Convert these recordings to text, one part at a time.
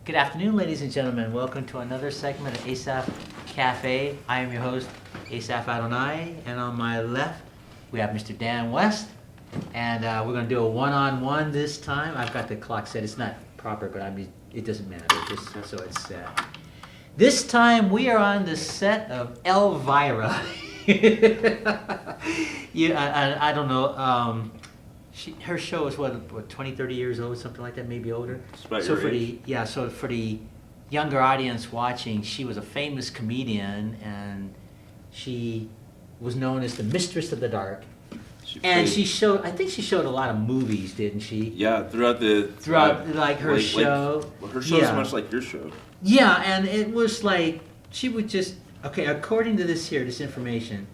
Good afternoon, ladies and gentlemen. Welcome to another segment of Asaph Cafe. I am your host, Asaph Adonai, and on my left, we have Mr. Dan West, and we're going to do a one-on-one this time. I've got the clock set. It's not proper, but I mean, it doesn't matter, just so it's set. This time, we are on the set of Elvira. I don't know. Her show is what 20, 30 years old, something like that, maybe older. So for the younger audience watching, she was a famous comedian, and she was known as the Mistress of the Dark. I think she showed a lot of movies, didn't she? Yeah, throughout like her show. Her show is much like your show. Yeah, and it was like she would just according to this information,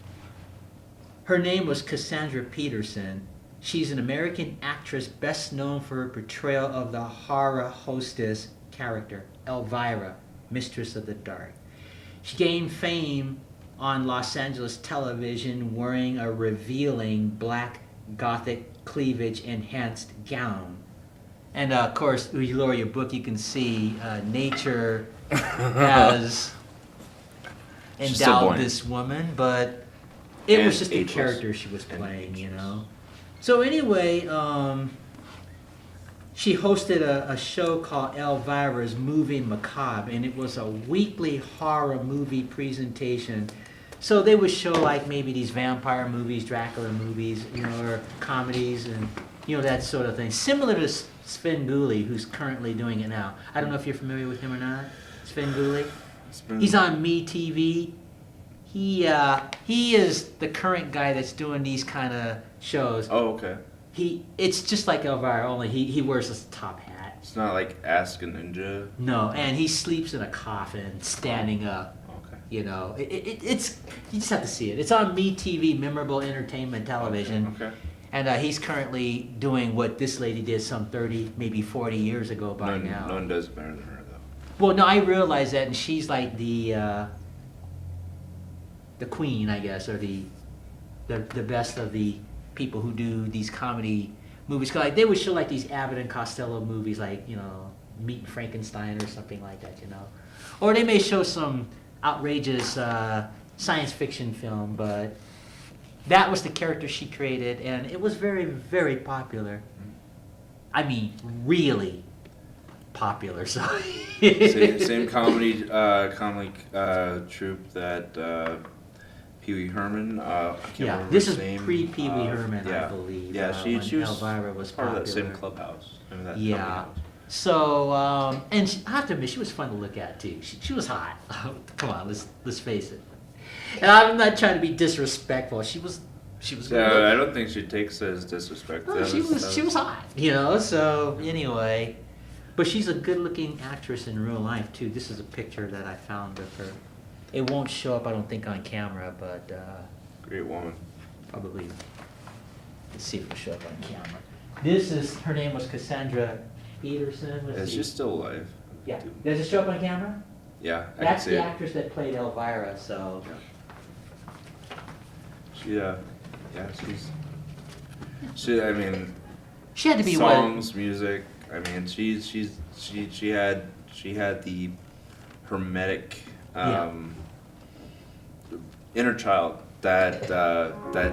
her name was Cassandra Peterson. She's an American actress best known for her portrayal of the horror hostess character, Elvira, Mistress of the Dark. She gained fame on Los Angeles television wearing a revealing black gothic cleavage-enhanced gown. And of course, if you lower your book, you can see nature has endowed this woman, but it was just the character she was playing, you know. So anyway, she hosted a show called Elvira's Movie Macabre, and it was a weekly horror movie presentation. So they would show like maybe these vampire movies, Dracula movies, you know, or comedies, and you know, that sort of thing. Similar to Svengoolie, who's currently doing it now. I don't know if you're familiar with him or not. Svengoolie. He's on MeTV. He is the current guy that's doing these kind of shows. Oh, okay. It's just like Elvira, only he wears this top hat. It's not like Ask a Ninja. No, and he sleeps in a coffin, standing up. Okay. You know, it's you just have to see it. It's on MeTV, Memorable Entertainment Television. Okay. And he's currently doing what this lady did some 30, maybe 40 years ago by now. No one does it better than her, though. Well, no, I realize that, and she's like the queen, I guess, or the best of the people who do these comedy movies. 'Cause like they would show like these Abbott and Costello movies, like, you know, Meet Frankenstein or something like that, you know. Or they may show some outrageous science fiction film, but that was the character she created, and it was very, very popular. I mean, really popular. So same comedy troupe that Pee Wee Herman. I can't remember this his is name. pre-Pee Wee Herman, I believe. Yeah, she was Elvira was part popular. of that same clubhouse. Remember that Yeah. So, and I have to admit, she was fun to look at too. She was hot. Come on, let's face it. And I'm not trying to be disrespectful. She was. Yeah, I don't think she takes it as disrespect. No, she was hot. You know. So anyway, but she's a good-looking actress in real life too. This is a picture that I found of her. It won't show up, I don't think, on camera, but great woman. Probably. Let's see if it'll show up on camera. Her name was Cassandra Peterson. Is she still alive? Yeah. Does it show up on camera? Yeah, That's the actress that played Elvira, so. Yeah. I mean. She had to be songs, music. I mean, she had the hermetic inner child that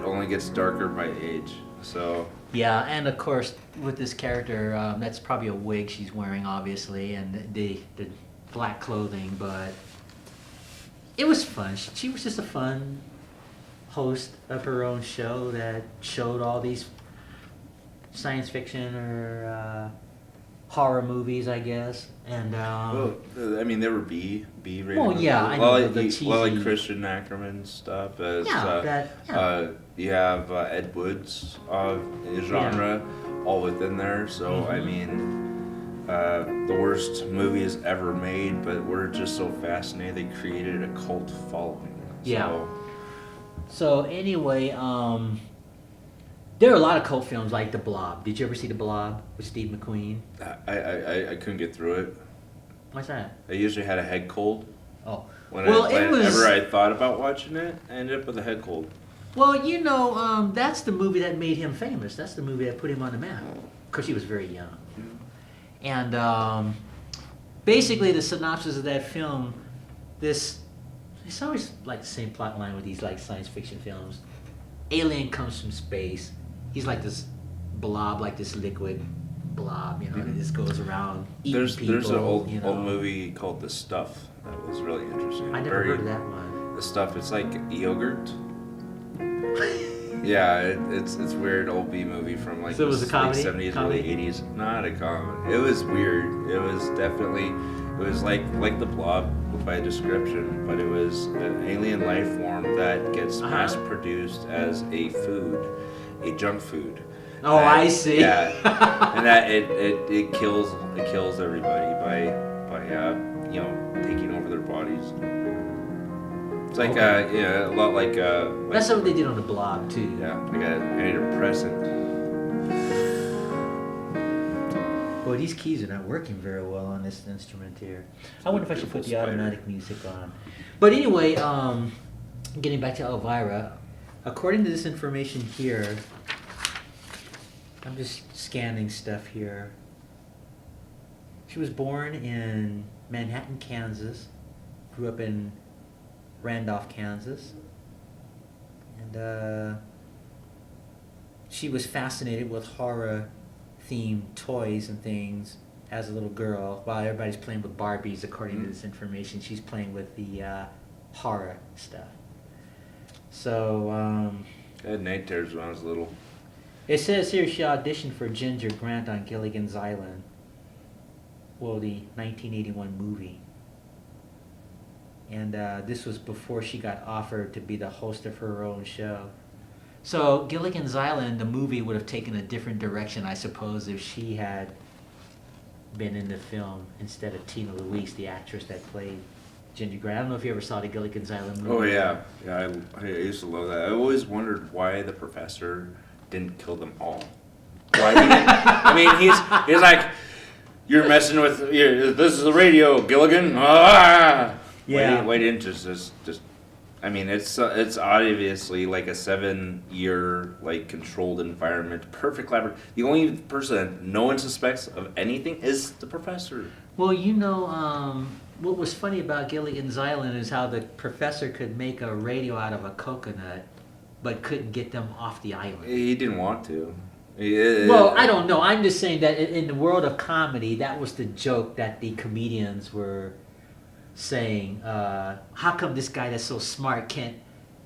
only gets darker by age. So. Yeah, and of course with this character, that's probably a wig she's wearing, obviously, and the black clothing. But it was fun. She was just a fun host of her own show that showed all these science fiction or horror movies, I guess. And well, I mean, they were B rated. Well, yeah, I know the cheesy. Like Christian Ackerman stuff. As you have Ed Wood's genre all within there. So mm-hmm. I mean, the worst movies ever made, but we're just so fascinated they created a cult following. Yeah. So anyway, there are a lot of cult films like The Blob. Did you ever see The Blob with Steve McQueen? I couldn't get through it. What's that? I usually had a head cold. Oh. Whenever I thought about watching it, I ended up with a head cold. Well, you know, that's the movie that made him famous. That's the movie that put him on the map. Because he was very young. And basically the synopsis of that film, it's always like the same plot line with these like science fiction films. Alien comes from space. He's like this blob, like this liquid blob, that just goes around eating people. There's an old movie called The Stuff that was really interesting. I never heard of that one. The Stuff, it's like yogurt. Yeah, it's weird old B movie from like so it was a comedy? Late 70s, early 80s. Not a comedy. It was weird. It was like the Blob by description, but it was an alien life form that gets mass produced as a junk food. Oh, I see. Yeah, and that it kills everybody by taking over their bodies. It's like a lot like that's what they did on the Blob too. Yeah, like an antidepressant. Boy, these keys are not working very well on this instrument here. I wonder if I should put the automatic music on. But anyway, getting back to Elvira, according to this information here, I'm just scanning stuff here. She was born in Manhattan, Kansas, grew up in Randolph, Kansas, and she was fascinated with horror-themed toys and things as a little girl. While everybody's playing with Barbies, according to this information, she's playing with the horror stuff. So I had night terrors when I was little. It says here she auditioned for Ginger Grant on Gilligan's Island. Well, the 1981 movie. And this was before she got offered to be the host of her own show. So Gilligan's Island, the movie, would have taken a different direction, I suppose, if she had been in the film instead of Tina Louise, the actress that played Ginger Grant. I don't know if you ever saw the Gilligan's Island movie. Oh yeah, I used to love that. I always wondered why the professor didn't kill them all. Why he didn't? I mean, he's like, you're messing with. This is the radio, Gilligan. Ah! Yeah. Why didn't just? I mean, it's obviously like a 7-year like controlled environment, perfect laboratory. The only person that no one suspects of anything is the professor. Well, what was funny about Gilligan's Island is how the professor could make a radio out of a coconut, but couldn't get them off the island. He didn't want to. Well, I don't know. I'm just saying that in the world of comedy, that was the joke that the comedians were saying. How come this guy that's so smart can't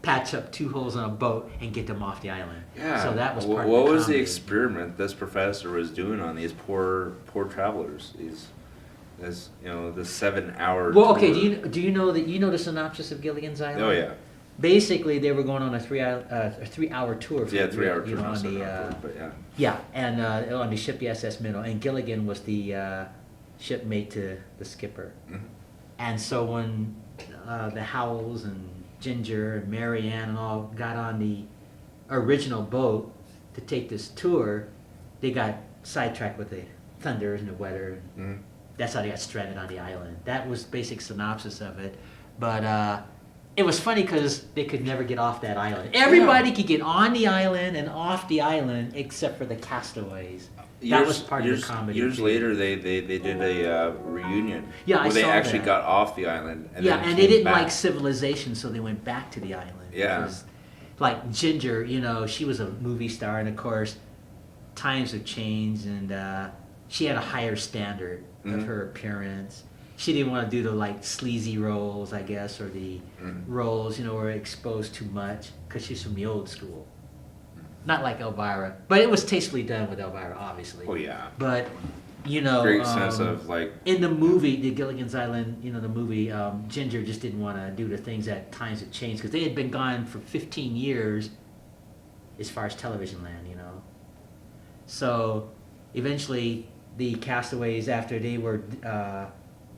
patch up 2 holes on a boat and get them off the island? Yeah. So that was part of the What comedy. was the experiment this professor was doing on these poor travelers? The 7-hour. Well, tour. okay. Do you know the synopsis of Gilligan's Island? Oh yeah. Basically, they were going on a 3-hour tour. 3-hour tour. On the and on the ship, the SS Minnow, and Gilligan was the shipmate to the skipper. Mm-hmm. And so when the Howells and Ginger and Mary Ann and all got on the original boat to take this tour, they got sidetracked with the thunder and the weather. Mm-hmm. That's how they got stranded on the island. That was basic synopsis of it. But it was funny because they could never get off that island. Everybody could get on the island and off the island except for the castaways. That was part of the comedy. Years later, they did a reunion. Yeah, where they actually got off the island. And and they didn't like civilization, so they went back to the island. Yeah. Like Ginger, she was a movie star, and of course, times have changed, and she had a higher standard of her appearance. She didn't want to do the like sleazy roles, I guess, or the roles, were exposed too much because she's from the old school. Not like Elvira, but it was tastefully done with Elvira, obviously. Oh yeah. But great sense of like in the movie, the Gilligan's Island, the movie, Ginger just didn't want to do the things that times had changed because they had been gone for 15 years, as far as television land, So eventually, the castaways, after they were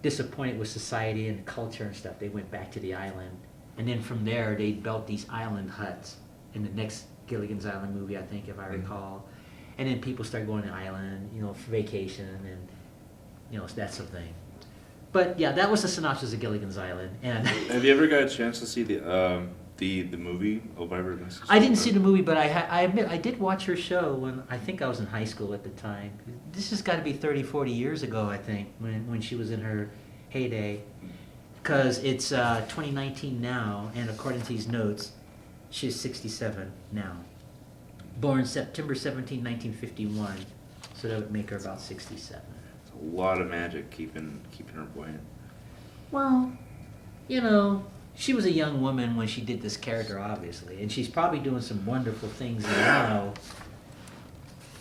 disappointed with society and culture and stuff, they went back to the island, and then from there they built these island huts in the next Gilligan's Island movie, I think, if I recall. And then people started going to the island, for vacation and that sort of thing. But yeah, that was the synopsis of Gilligan's Island. And have you ever got a chance to see the The movie Elvira. I didn't see the movie, but I admit I did watch her show when I think I was in high school at the time. This has got to be 30, 40 years ago, I think, when she was in her heyday. Because it's 2019 now, and according to these notes, she's 67 now. Born September 17, 1951, so that would make her about 67. It's a lot of magic keeping her buoyant. Well, you know, she was a young woman when she did this character, obviously, and she's probably doing some wonderful things now,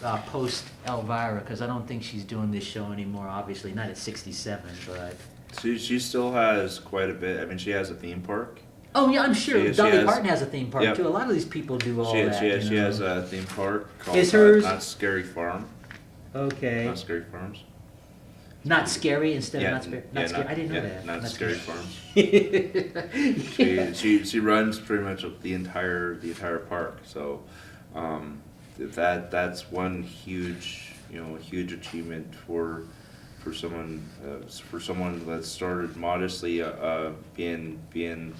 post Elvira, because I don't think she's doing this show anymore, obviously, not at 67, but... She still has quite a bit. I mean, she has a theme park. Oh, yeah, I'm sure. Dolly Parton has a theme park, yep. too. A lot of these people do all that. She has a theme park called Is hers... Not Scary Farm. Okay. Not Scary Farms. Not Scary instead yeah, of Not Scary? Not Scary. I didn't know that. Not Scary Farms. Yeah. She runs pretty much the entire park. So that's one huge achievement for someone that started modestly being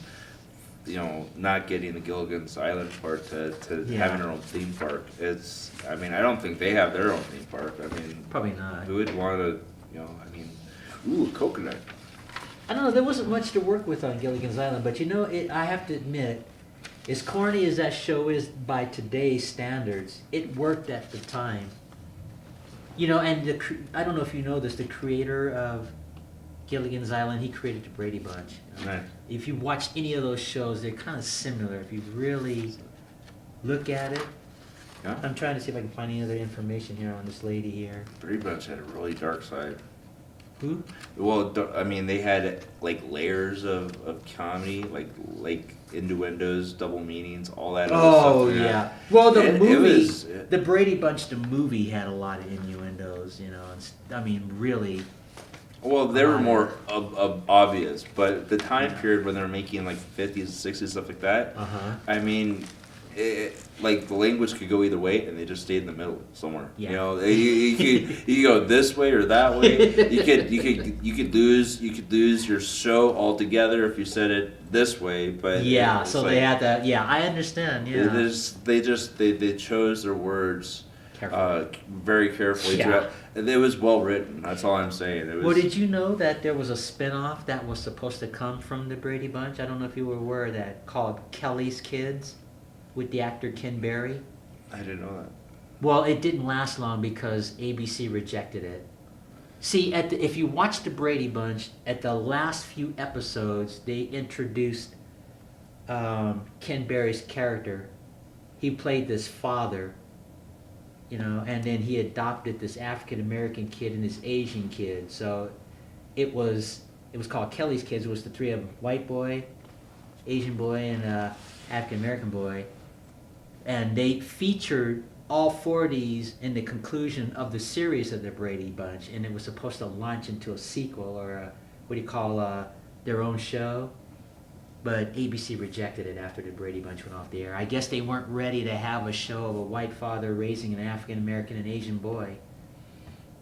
not getting the Gilligan's Island part to having her own theme park. I don't think they have their own theme park. I mean, probably not. Who would want to, ooh, coconut. I don't know, there wasn't much to work with on Gilligan's Island, but I have to admit, as corny as that show is by today's standards, it worked at the time. And I don't know if you know this, the creator of Gilligan's Island, he created the Brady Bunch. Right. If you watch any of those shows, they're kind of similar. If you really look at it. Yeah. I'm trying to see if I can find any other information here on this lady here. Brady Bunch had a really dark side. Who? Well, they had like layers of comedy, like innuendos, double meanings, all that. Oh, other stuff. yeah. Well, the Brady Bunch, the movie had a lot of innuendos. Really. Well, they were more obvious, but the time period when they were making like 50s and 60s stuff like that. I mean. Like the language could go either way, and they just stayed in the middle somewhere. Yeah. You could go this way or that way. You could lose your show altogether if you said it this way. But yeah, so they had that. Yeah, I understand. Yeah. They chose their words very carefully. Yeah. It was well written. That's all I'm saying. Well, did you know that there was a spinoff that was supposed to come from the Brady Bunch? I don't know if you were aware of that, called Kelly's Kids, with the actor Ken Berry. I didn't know that. Well, it didn't last long because ABC rejected it. See, if you watch the Brady Bunch, at the last few episodes, they introduced Ken Berry's character. He played this father, and then he adopted this African American kid and this Asian kid. So it was called Kelly's Kids. It was the three of them: white boy, Asian boy, and African American boy. And they featured all four of these in the conclusion of the series of the Brady Bunch, and it was supposed to launch into a sequel or their own show. But ABC rejected it after the Brady Bunch went off the air. I guess they weren't ready to have a show of a white father raising an African American and Asian boy.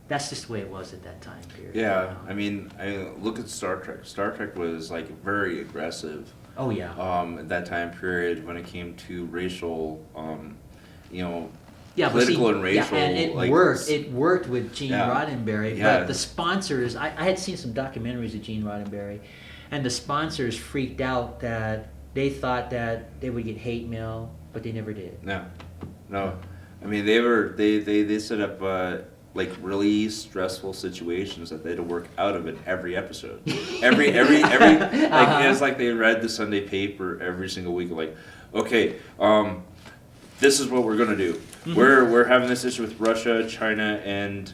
That's just the way it was at that time period. Yeah, I mean, look at Star Trek. Star Trek was like very aggressive. Oh yeah. At that time period, when it came to racial, Yeah, political and racial. Yeah, and it worked. It worked with Gene Roddenberry. Yeah. But the sponsors, I had seen some documentaries of Gene Roddenberry, and the sponsors freaked out that they thought that they would get hate mail, but they never did. No. I mean, they set up really stressful situations that they had to work out of in every episode. Every it's like they read the Sunday paper every single week. Like, okay, this is what we're gonna do. Mm-hmm. We're having this issue with Russia, China, and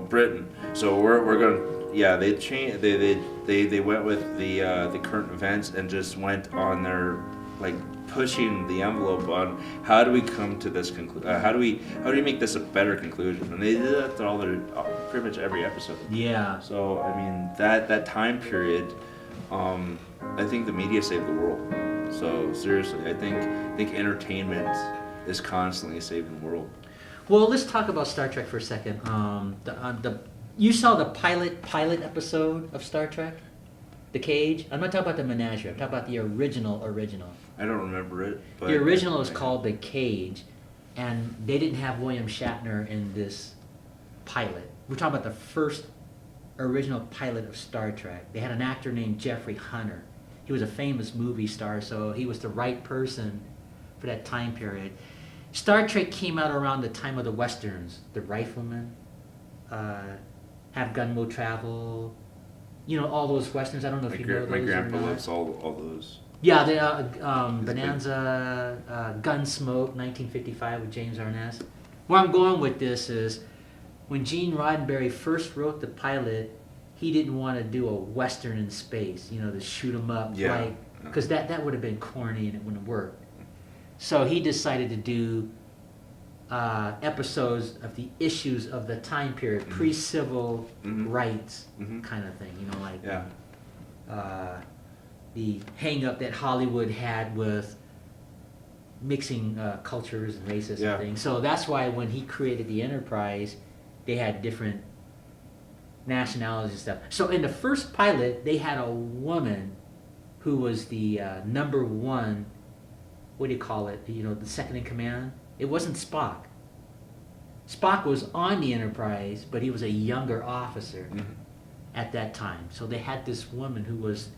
Britain. So we're gonna they changed. They went with the current events and just went on their pushing the envelope on how do we come to this conclusion? How do we make this a better conclusion? And they did that to pretty much every episode. Yeah. So I mean that time period, I think the media saved the world. So seriously, I think entertainment is constantly saving the world. Well, let's talk about Star Trek for a second. You saw the pilot episode of Star Trek? The Cage? I'm not talking about the Menagerie. I'm talking about the original. I don't remember it. But the original was called The Cage, and they didn't have William Shatner in this pilot. We're talking about the first original pilot of Star Trek. They had an actor named Jeffrey Hunter. He was a famous movie star, so he was the right person for that time period. Star Trek came out around the time of the Westerns. The Rifleman, Have Gun Will Travel, all those Westerns. I don't know if you know those My grandpa or not. loves all those. Yeah, the Bonanza, Gunsmoke, 1955 with James Arness. Where I'm going with this is, when Gene Roddenberry first wrote the pilot, he didn't want to do a Western in space, to shoot 'em up, because that would have been corny and it wouldn't have worked. So he decided to do episodes of the issues of the time period, pre-civil rights kind of thing, the hang-up that Hollywood had with mixing cultures and races and things. So that's why when he created the Enterprise, they had different nationalities and stuff. So in the first pilot, they had a woman who was the number one, what do you call it, the second in command. It wasn't Spock. Spock was on the Enterprise, but he was a younger officer at that time. So they had this woman who was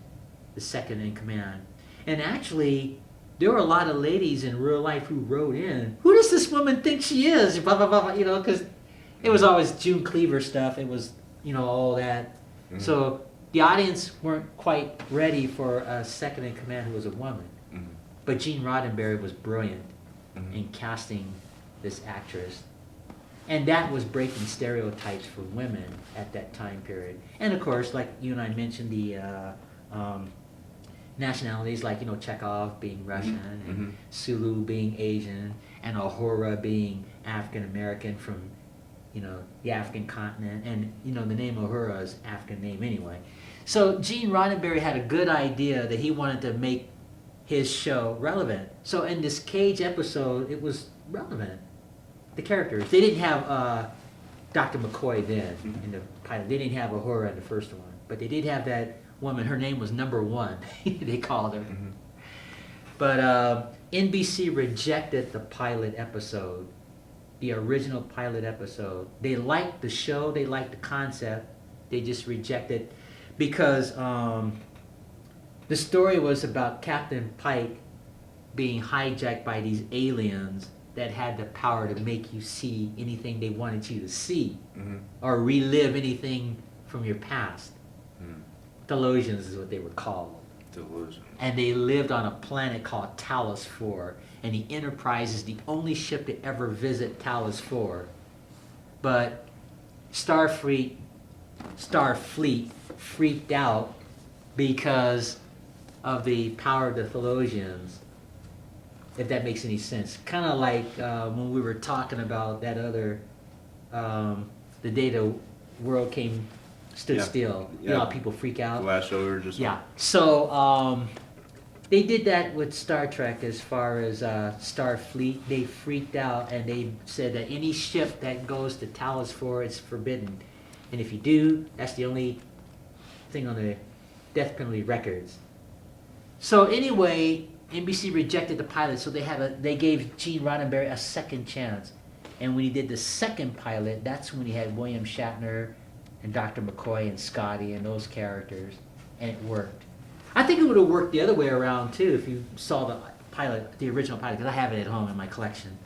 the second in command. And actually, there were a lot of ladies in real life who wrote in, who does this woman think she is? Blah, blah, blah, because it was always June Cleaver stuff. It was, all that. So the audience weren't quite ready for a second in command who was a woman. But Gene Roddenberry was brilliant in casting this actress. And that was breaking stereotypes for women at that time period. And of course, like you and I mentioned, the nationalities, like, Chekhov being Russian, and Sulu being Asian, and Uhura being African American from, the African continent. And, the name Uhura is an African name anyway. So Gene Roddenberry had a good idea that he wanted to make his show relevant. So in this Cage episode, it was relevant. The characters. They didn't have Dr. McCoy then in the pilot. They didn't have Uhura in the first one. But they did have that woman. Her name was Number One, they called her. But NBC rejected the pilot episode, the original pilot episode. They liked the show. They liked the concept. They just rejected because the story was about Captain Pike being hijacked by these aliens that had the power to make you see anything they wanted you to see, or relive anything from your past. Delusions is what they were called. Delusion. And they lived on a planet called Talos 4, and the Enterprise is the only ship to ever visit Talos 4. But Starfleet freaked out because of the power of the Thelosians, if that makes any sense. Kind of like when we were talking about that other, the day the world stood still. You know how people freak out? The last show we were just on. So they did that with Star Trek as far as Starfleet. They freaked out and they said that any ship that goes to Talos 4 is forbidden. And if you do, that's the only thing on the death penalty records. So anyway, NBC rejected the pilot, so they gave Gene Roddenberry a second chance. And when he did the second pilot, that's when he had William Shatner and Dr. McCoy and Scotty and those characters, and it worked. I think it would have worked the other way around too if you saw the pilot, the original pilot, because I have it at home in my collection.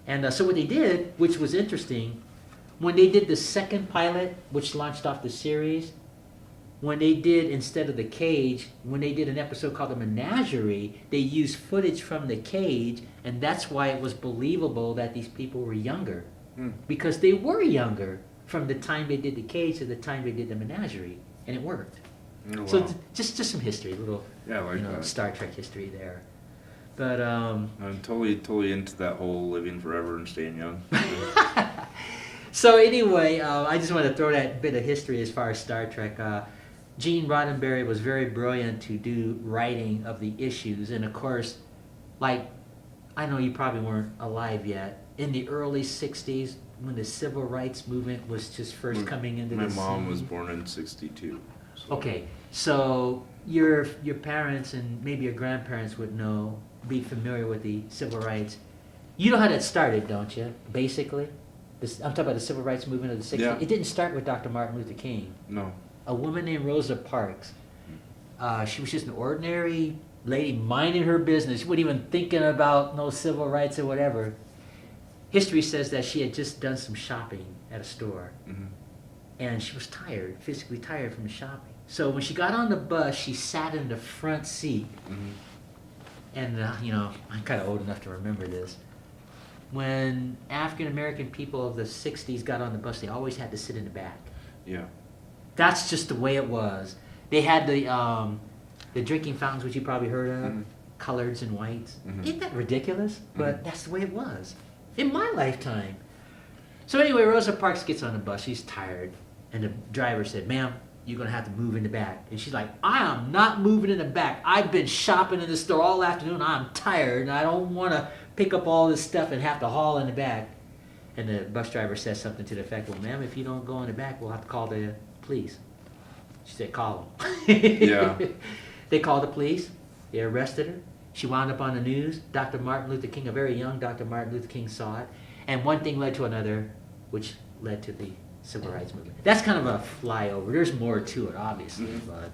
And so what they did, which was interesting, when they did the second pilot, which launched off the series, when they did, instead of the Cage, when they did an episode called The Menagerie, they used footage from the Cage, and that's why it was believable that these people were younger. Because they were younger from the time they did the Cage to the time they did the Menagerie, and it worked. Oh, wow. So just some history, a little Star Trek history there. But I'm totally into that whole living forever and staying young. So anyway, I just want to throw that bit of history as far as Star Trek. Gene Roddenberry was very brilliant to do writing of the issues, and of course, like, I know you probably weren't alive yet, in the early 60s, when the civil rights movement was just first coming into the scene. My mom was born in 62. So. Okay, so your parents and maybe your grandparents would be familiar with the civil rights. You know how that started, don't you? Basically, I'm talking about the civil rights movement of the '60s. Yeah. It didn't start with Dr. Martin Luther King. No. A woman named Rosa Parks. She was just an ordinary lady minding her business. She wasn't even thinking about no civil rights or whatever. History says that she had just done some shopping at a store. Mm-hmm. And she was tired, physically tired from the shopping. So when she got on the bus, she sat in the front seat. Mm-hmm. And, I'm kind of old enough to remember this. When African American people of the 60s got on the bus, they always had to sit in the back. Yeah. That's just the way it was. They had the drinking fountains, which you probably heard of, Mm-hmm. coloreds and whites. Mm-hmm. Isn't that ridiculous? But Mm-hmm. that's the way it was in my lifetime. So anyway, Rosa Parks gets on the bus. She's tired. And the driver said, "Ma'am, you're going to have to move in the back." And she's like, "I am not moving in the back. I've been shopping in the store all afternoon. I'm tired, and I don't want to pick up all this stuff and have to haul in the back." And the bus driver says something to the effect, "Well, ma'am, if you don't go in the back, we'll have to call the police." She said, "Call them." Yeah. They called the police. They arrested her. She wound up on the news. Dr. Martin Luther King, a very young Dr. Martin Luther King, saw it. And one thing led to another, which led to the civil rights movement. That's kind of a flyover. There's more to it, obviously, but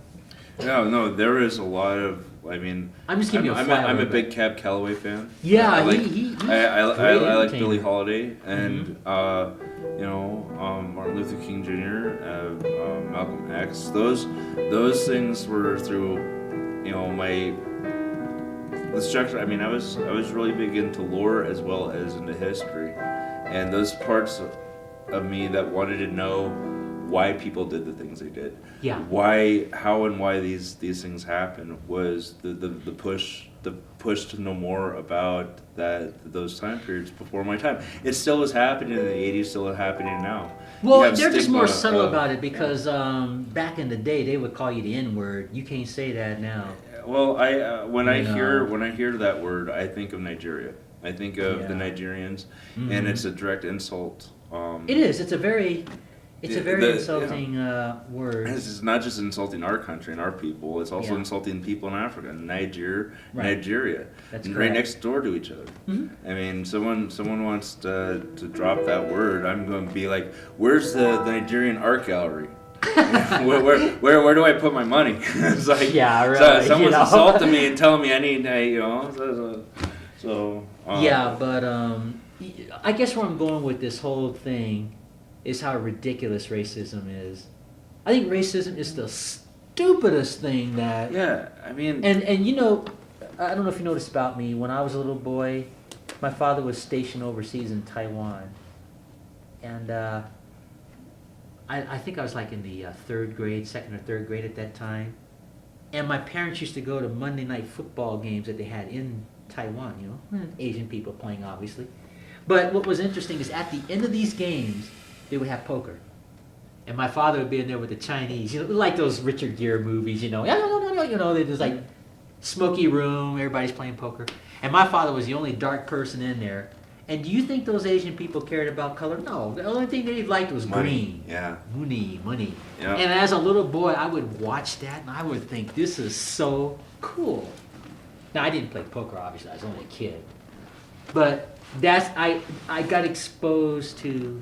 No, there is a lot of. I mean, I'm just giving you a I'm flyover. a big Cab Calloway fan. Yeah, I like he's I a great like entertainer. Billie Holiday and Martin Luther King Jr., Malcolm X. Those things were through my the structure. I mean, I was really big into lore as well as into history, and those parts of me that wanted to know why people did the things they did. Yeah. How and why these things happen was the push to know more about those time periods before my time. It still is happening in the '80s, still is happening now. Well, You have they're just more stigma subtle of- about it because back in the day they would call you the N-word. You can't say that now. Well, when I You know. hear that word, I think of Nigeria. I think of the Yeah. Nigerians, Mhm. and it's a direct insult. It is. It's a very Yeah, insulting word. This is not just insulting our country and our people. It's also Yeah. insulting people in Africa, Right. Nigeria, That's and correct. right next door to each other. Mhm. I mean, someone wants to drop that word. I'm going to be like, "Where's the Nigerian art gallery? where do I put my money?" It's like, Yeah, really, someone's insulting me and telling me I need, so. Yeah, but I guess where I'm going with this whole thing is how ridiculous racism is. I think racism is the stupidest thing that. Yeah, I mean. And I don't know if you noticed about me. When I was a little boy, my father was stationed overseas in Taiwan, and I think I was like in the second or third grade at that time. And my parents used to go to Monday night football games that they had in Taiwan, Asian people playing, obviously. But what was interesting is at the end of these games, they would have poker. And my father would be in there with the Chinese, like those Richard Gere movies, there's like smoky room, everybody's playing poker. And my father was the only dark person in there. And do you think those Asian people cared about color? No, the only thing they liked was Money. green. Yeah. Money. Yeah. And as a little boy, I would watch that and I would think, this is so cool. Now, I didn't play poker, obviously. I was only a kid. But I got exposed to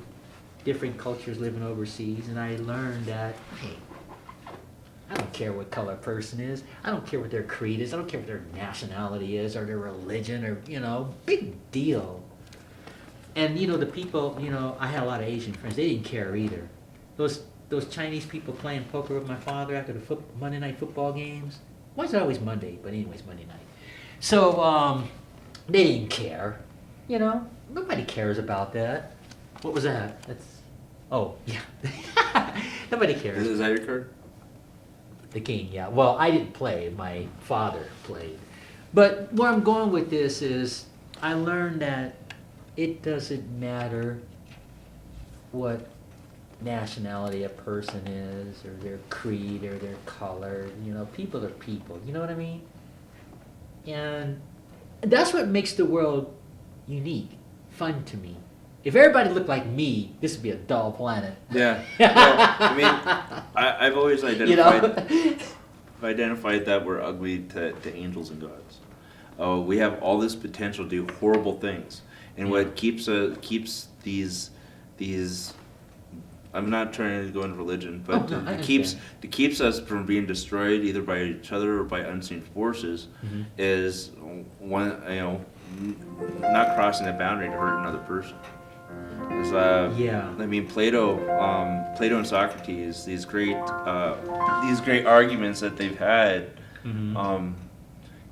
different cultures living overseas, and I learned that, hey, I don't care what color a person is. I don't care what their creed is. I don't care what their nationality is or their religion or, big deal. And, the people, I had a lot of Asian friends. They didn't care either. Those Chinese people playing poker with my father after the Monday night football games. Why is it always Monday? But anyways, Monday night. So, they didn't care. Nobody cares about that. What was that? Oh, yeah. Nobody cares. Is that your card? The king, yeah. Well, I didn't play. My father played. But where I'm going with this is I learned that it doesn't matter what nationality a person is or their creed or their color. People are people. You know what I mean? And that's what makes the world unique, fun to me. If everybody looked like me, this would be a dull planet. Yeah. Well, I mean, I've always identified identified that we're ugly to angels and gods. Oh, we have all this potential to do horrible things, and what keeps these I'm not trying to go into religion, but it keeps us from being destroyed either by each other or by unseen forces is one, not crossing the boundary to hurt another person. I mean, Plato and Socrates, these great arguments that they've had, no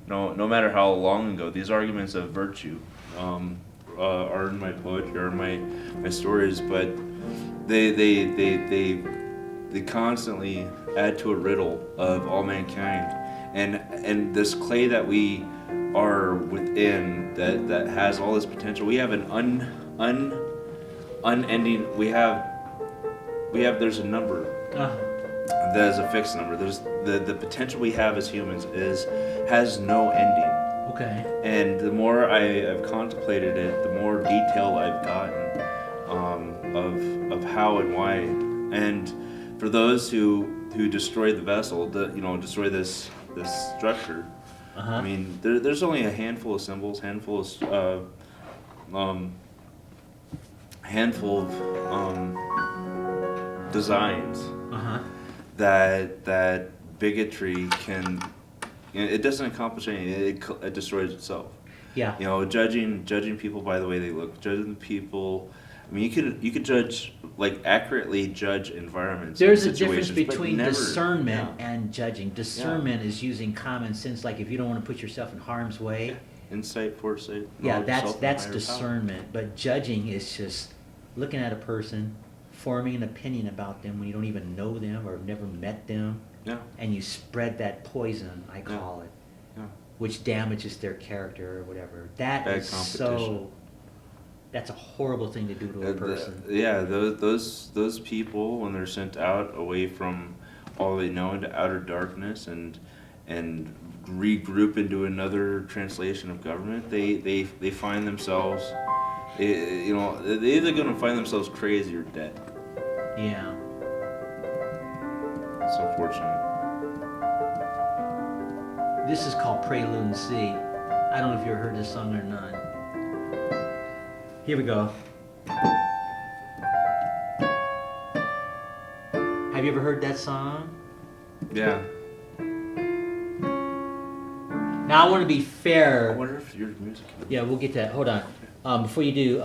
matter how long ago, these arguments of virtue are in my poetry, are in my stories, but they constantly add to a riddle of all mankind, and this clay that we are within that has all this potential. We have an unending. We have. There's a number. That is a fixed number. There's the potential we have as humans has no ending. Okay. And the more I've contemplated it, the more detail I've gotten of how and why. And for those who destroy the vessel, destroy this structure. I mean, there's only a handful of symbols, handful of designs that bigotry can. It doesn't accomplish anything. It destroys itself. Yeah. Judging people by the way they look, judging people. I mean, you could judge, accurately judge environments. There's a difference between discernment and judging. Discernment is using common sense, like if you don't want to put yourself in harm's way. Insight, foresight. Yeah, that's discernment. But judging is just looking at a person, forming an opinion about them when you don't even know them or have never met them. Yeah. And you spread that poison, I call it, which damages their character or whatever. That Bad is competition. That's a horrible thing to do to a person. Those people, when they're sent out away from all they know into outer darkness and regroup into another translation of government, they find themselves, they're either going to find themselves crazy or dead. Yeah. It's unfortunate. This is called Prelude in C. I don't know if you ever heard this song or not. Here we go. Have you ever heard that song? Yeah. Now I want to be fair. I wonder if your music. Yeah, we'll get to that. Hold on. Before you do,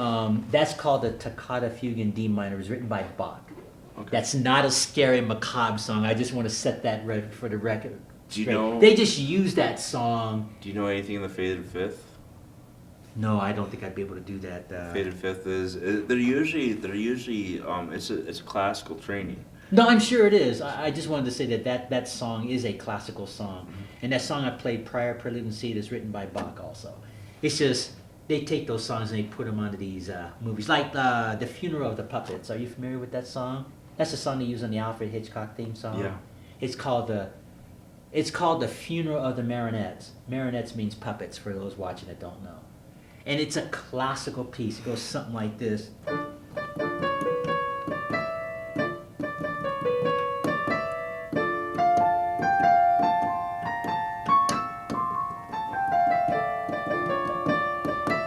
that's called the Toccata Fugue in D minor. It was written by Bach. Okay. That's not a scary, macabre song. I just want to set that right for the record. Do you know? They just use that song. Do you know anything in the Faded Fifth? No, I don't think I'd be able to do that. Faded Fifth they're usually it's a classical training. No, I'm sure it is. I just wanted to say that song is a classical song, and that song I played prior, Prelude in C, is written by Bach also. It's just they take those songs and they put them onto these movies, like The Funeral of the Puppets. Are you familiar with that song? That's the song they use on the Alfred Hitchcock theme song. Yeah. It's called the Funeral of the Marionettes. Marionettes means puppets for those watching that don't know. And it's a classical piece. It goes something like this.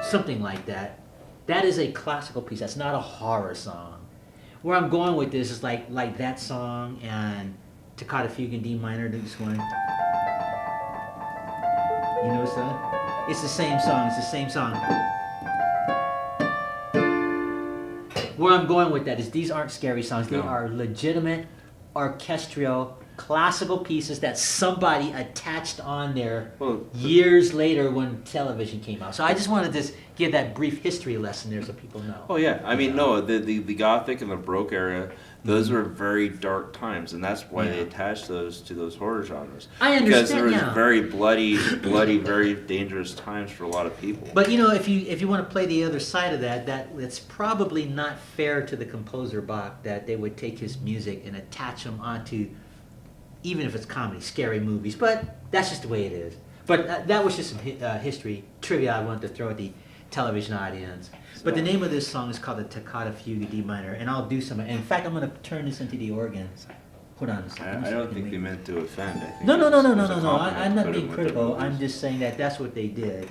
Something like that. That is a classical piece. That's not a horror song. Where I'm going with this is like that song and Toccata Fugue in D minor. They're just going. You notice that? It's the same song. It's the same song. Where I'm going with that is these aren't scary songs. They are legitimate orchestral classical pieces that somebody attached on there years later when television came out. So I just wanted to give that brief history lesson there so people know. Oh yeah, I mean the Gothic and the Baroque era, those were very dark times, and that's why they attached those to those horror genres. I understand, because there was very bloody, very dangerous times for a lot of people. But if you want to play the other side of that's probably not fair to the composer Bach that they would take his music and attach them onto, even if it's comedy, scary movies. But that's just the way it is. But that was just some history trivia I wanted to throw at the television audience. But the name of this song is called the Toccata Fugue D minor, and I'll do some. In fact, I'm going to turn this into the organ. Hold on a second. I don't think they meant to offend. I think No. compliment I'm not to being put critical. them I'm just saying that that's what they did.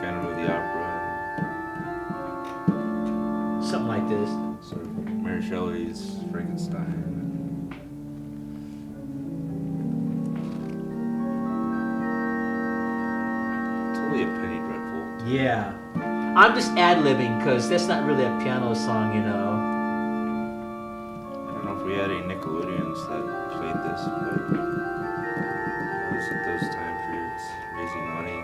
Phantom of the Opera. Something like this. Sort of Mary Shelley's Frankenstein. Totally a Penny Dreadful. Yeah. I'm just ad-libbing because that's not really a piano song, you know. I don't know if we had any Nickelodeons that played this, but it was at those time periods raising money.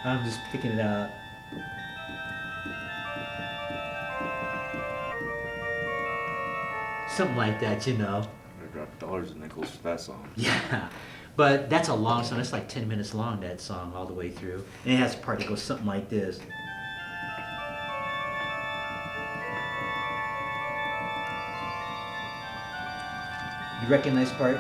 I'm just picking it out. Something like that, you know. I dropped dollars and nickels for that song. Yeah. But that's a long song. It's like 10 minutes long, that song, all the way through. And it has a part that goes something like this. You recognize the part?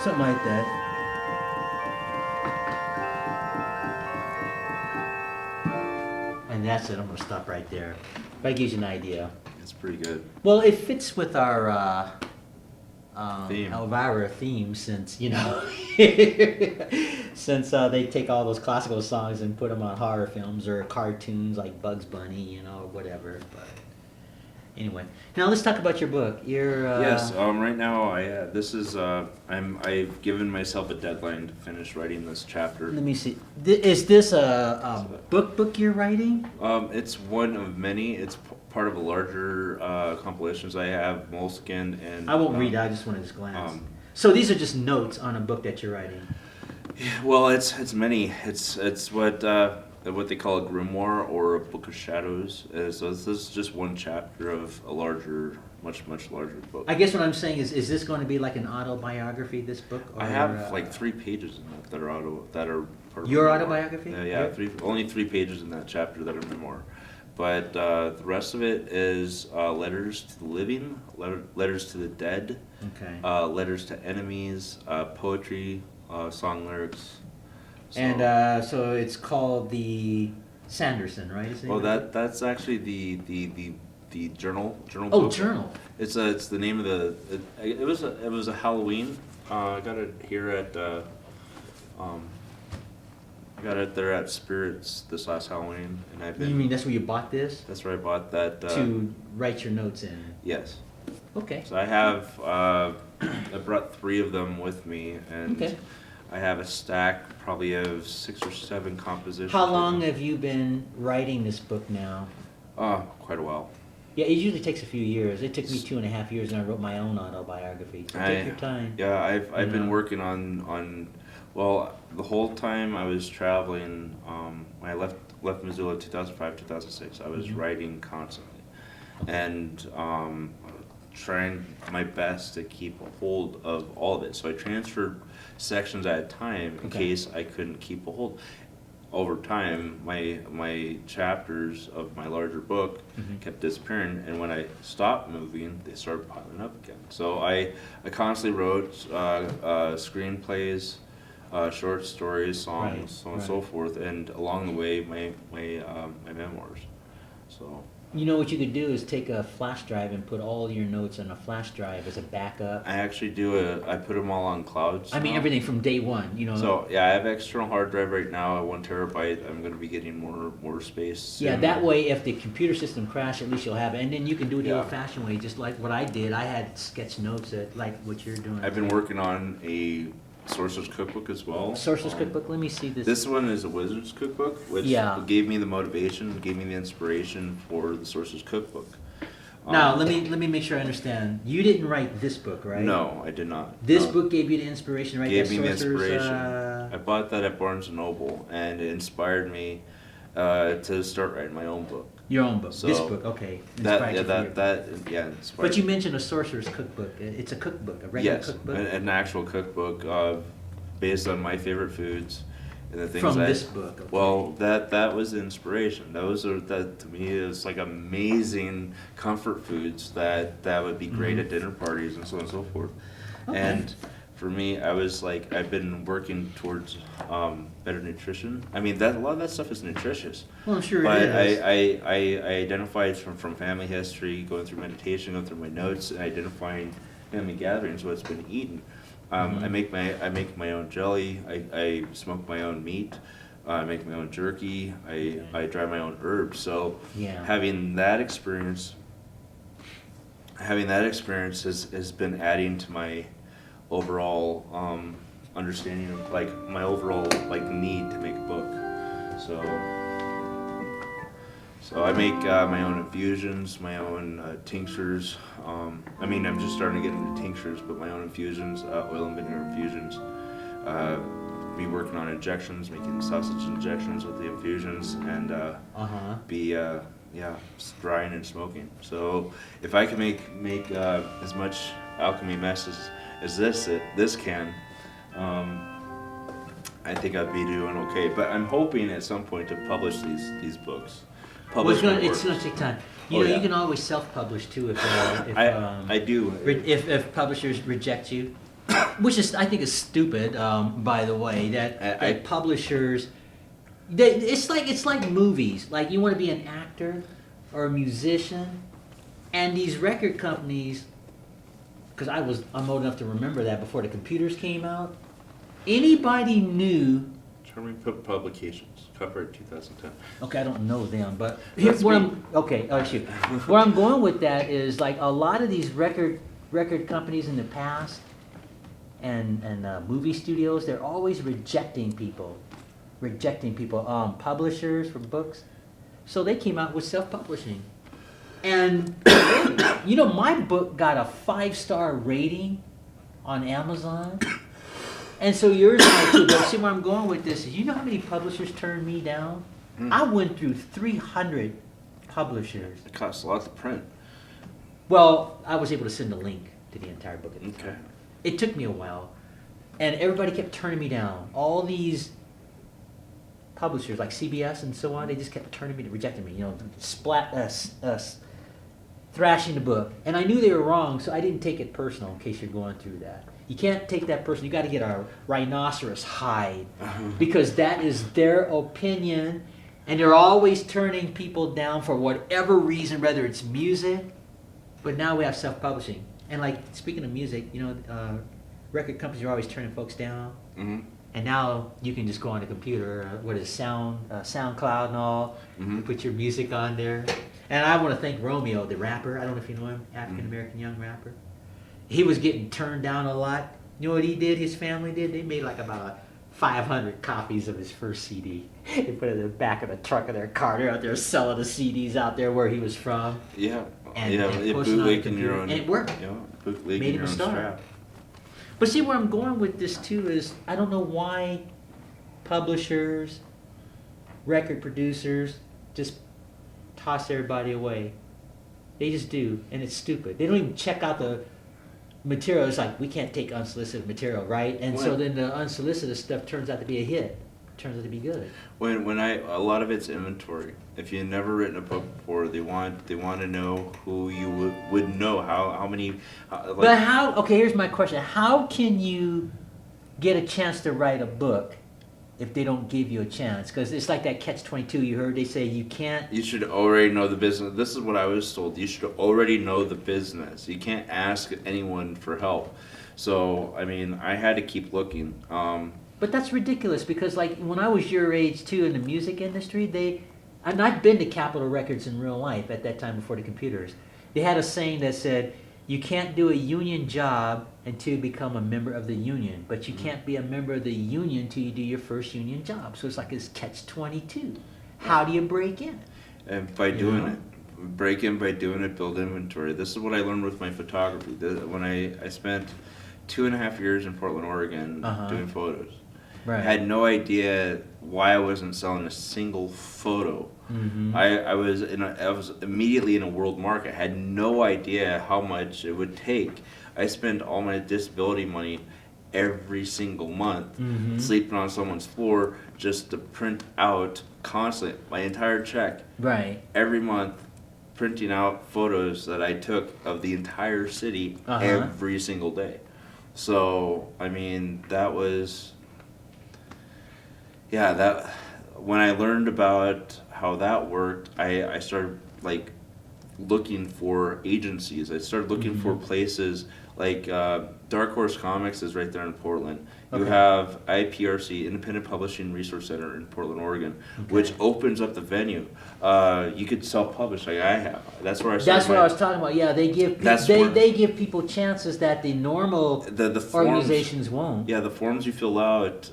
Something like that. And that's it. I'm going to stop right there. That gives you an idea. It's pretty good. Well, it fits with our Theme. Elvira theme, since, you know, since they take all those classical songs and put them on horror films or cartoons like Bugs Bunny, you know, or whatever. But anyway, now let's talk about your book. Yes. Right now, I've given myself a deadline to finish writing this chapter. Let me see. Is this a book you're writing? It's one of many. It's part of a larger compilations I have, Moleskin and. I won't read it. I just want to just glance. So these are just notes on a book that you're writing. Yeah, well, it's many. It's what they call a grimoire or a book of shadows. So this is just one chapter of a larger, much larger book. I guess what I'm saying is this going to be like an autobiography? This book? Or, I have like 3 pages in that that are part of your memoir. autobiography? Yeah, only 3 pages in that chapter that are memoir. But the rest of it is letters to the living, letters to the dead, Okay. Letters to enemies, poetry, song lyrics. So, And so it's called the Sanderson, right? Is the name of it? that's actually the journal Oh, book. journal. It's the name of the. It was a Halloween. I got it here at. I got it there at Spirits this last Halloween, and I've been. You mean that's where you bought this? That's where I bought that. To write your notes in. Yes. Okay. So I have. I brought 3 of them with me, and Okay. I have a stack probably of 6 or 7 compositions. How long have you been writing this book now? Quite a while. Yeah, it usually takes a few years. It took me 2.5 years, and I wrote my own autobiography. So take your time. Yeah, I've been working on. Well, the whole time I was traveling, when I left Missoula 2005, 2006, I was writing constantly, and trying my best to keep a hold of all of it. So I transferred sections at a time in case I couldn't keep a hold. Over time, my chapters of my larger book kept disappearing, and when I stopped moving, they started piling up again. So I constantly wrote screenplays, short stories, songs, so on and so forth, and along the way, my memoirs. So. You know what you could do is take a flash drive and put all your notes on a flash drive as a backup. I actually I put them all on clouds. I mean, everything from day one, you know. So yeah, I have an external hard drive right now at 1 terabyte. I'm going to be getting more space soon. Yeah, that way if the computer system crashes, at least you'll have it. And then you can do it the old-fashioned way, just like what I did. I had sketch notes like what you're doing. I've been working on a Sorcerer's Cookbook as well. Sorcerer's Cookbook, let me see this. This one is a Wizard's Cookbook, which gave me the motivation, gave me the inspiration for the Sorcerer's Cookbook. Now, let me make sure I understand. You didn't write this book, right? No, I did not. This book gave you the inspiration, right? Gave me the inspiration. I bought that at Barnes & Noble, and it inspired me to start writing my own book. Your own book. So this book, okay. Inspired. But you mentioned a sorcerer's cookbook. It's a cookbook, a regular cookbook. An actual cookbook based on my favorite foods and the things from this book. Okay. Well, that was the inspiration. That to me is like amazing comfort foods that would be great at dinner parties and so on and so forth. Okay. And for me, I was like, I've been working towards better nutrition. I mean, a lot of that stuff is nutritious. Well, I'm sure but it is. I identified from family history, going through meditation, going through my notes, and identifying family gatherings what's been eaten. I make my own jelly. I smoke my own meat. I make my own jerky. I dry my own herbs. So having that experience has been adding to my overall understanding of like my overall like need to make a book. So I make my own infusions, my own tinctures. I mean, I'm just starting to get into tinctures, but my own infusions, oil and vinegar infusions. Be working on injections, making sausage injections with the infusions, and drying and smoking. So if I can make as much alchemy mess as this can, I think I'd be doing okay. But I'm hoping at some point to publish these books. Well, it's gonna take time. You can always self-publish too if I do. If publishers reject you, which I think is stupid. By the way, that publishers, it's like movies. Like you want to be an actor or a musician, and these record companies. Because I'm old enough to remember that before the computers came out. Anybody knew. Charming Publications, copyright 2010. Okay, I don't know them, but here's where where I'm going with that is like a lot of these record companies in the past and movie studios, they're always rejecting people, publishers for books. So they came out with self-publishing. And, my book got a 5-star rating on Amazon. And so yours might too. But see where I'm going with this is, you know how many publishers turned me down? I went through 300 publishers. It costs a lot to print. Well, I was able to send a link to the entire book. Okay. It took me a while. And everybody kept turning me down. All these publishers like CBS and so on, they just kept rejecting me, thrashing the book. And I knew they were wrong, so I didn't take it personal in case you're going through that. You can't take that personal. You got to get a rhinoceros hide because that is their opinion, and they're always turning people down for whatever reason, whether it's music, but now we have self-publishing. And like, speaking of music, record companies are always turning folks down. Mm-hmm. And now you can just go on the computer, SoundCloud and all, and put your music on there. And I want to thank Romeo, the rapper. I don't know if you know him, African-American young rapper. He was getting turned down a lot. You know what he did, his family did? They made like about 500 copies of his first CD. They put it in the back of the truck of their car. They're out there selling the CDs out there where he was from. Yeah. And bootlegging your own. And it worked. Yeah, bootlegging made him a star. But see, where I'm going with this too is, I don't know why publishers, record producers just toss everybody away. They just do, and it's stupid. They don't even check out the material. It's like, we can't take unsolicited material, right? And so then the unsolicited stuff turns out to be a hit. Turns out to be good. A lot of it's inventory. If you've never written a book before, they want to know who you would know, how many. But how? Okay, here's my question: how can you get a chance to write a book if they don't give you a chance? Because it's like that catch-22. You heard they say you can't. You should already know the business. This is what I was told. You should already know the business. You can't ask anyone for help. So I mean, I had to keep looking. But that's ridiculous because, like, when I was your age too in the music industry, and I've been to Capitol Records in real life at that time before the computers. They had a saying that said, "You can't do a union job until you become a member of the union, but you can't be a member of the union until you do your first union job." So it's like this catch-22. How do you break in? And by doing it. Break in by doing it, build inventory. This is what I learned with my photography. When I spent 2.5 years in Portland, Oregon doing photos. I had no idea why I wasn't selling a single photo. Mm-hmm. I was immediately in a world market. I had no idea how much it would take. I spent all my disability money every single month, mm-hmm. sleeping on someone's floor just to print out constantly my entire check. Right. Every month, printing out photos that I took of the entire city every single day. So, I mean, that was, that when I learned about how that worked, I started like looking for agencies. I started looking for places like Dark Horse Comics is right there in Portland. You have IPRC, Independent Publishing Resource Center in Portland, Oregon, which opens up the venue. You could self-publish like I have. That's where I started. That's what I was talking about. Yeah, they give give people chances that the normal the forms, organizations won't. Yeah, the forms you fill out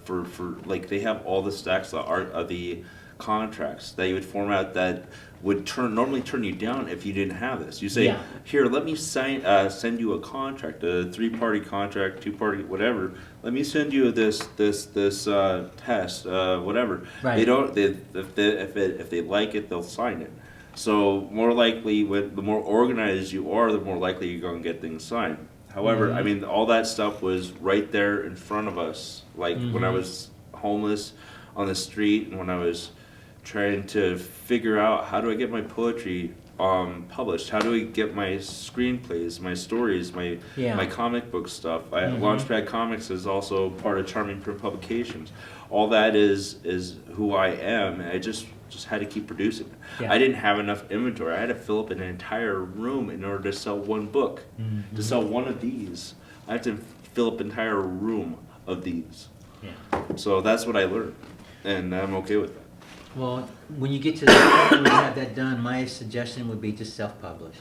for like they have all the stacks of the contracts that you would format that would normally turn you down if you didn't have this. You say, here, let me send you a contract, a 3-party contract, 2-party, whatever. Let me send you this test, whatever. Right. They don't. If they like it, they'll sign it. So more likely, the more organized you are, the more likely you're going to get things signed. However, I mean, all that stuff was right there in front of us. Like when I was homeless on the street, and when I was trying to figure out how do I get my poetry published, how do I get my screenplays, my stories, my comic book stuff. Launchpad Comics is also part of Charming Print Publications. All that is who I am, and I just had to keep producing. I didn't have enough inventory. I had to fill up an entire room in order to sell one book. To sell one of these, I had to fill up an entire room of these. So that's what I learned, and I'm okay with that. Well, when you get to the point where you have that done, my suggestion would be just self-publish.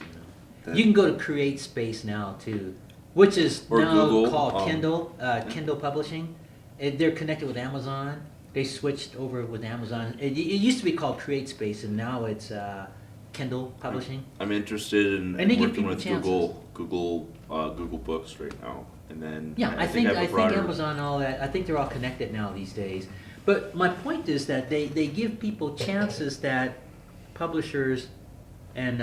You can go to Create Space now too, which is now Google, called Kindle Publishing. They're connected with Amazon. They switched over with Amazon. It used to be called Create Space, and now it's Kindle Publishing. I'm interested in working with Google Books right now, and then I think Amazon and all that. I think they're all connected now these days. But my point is that they give people chances that publishers and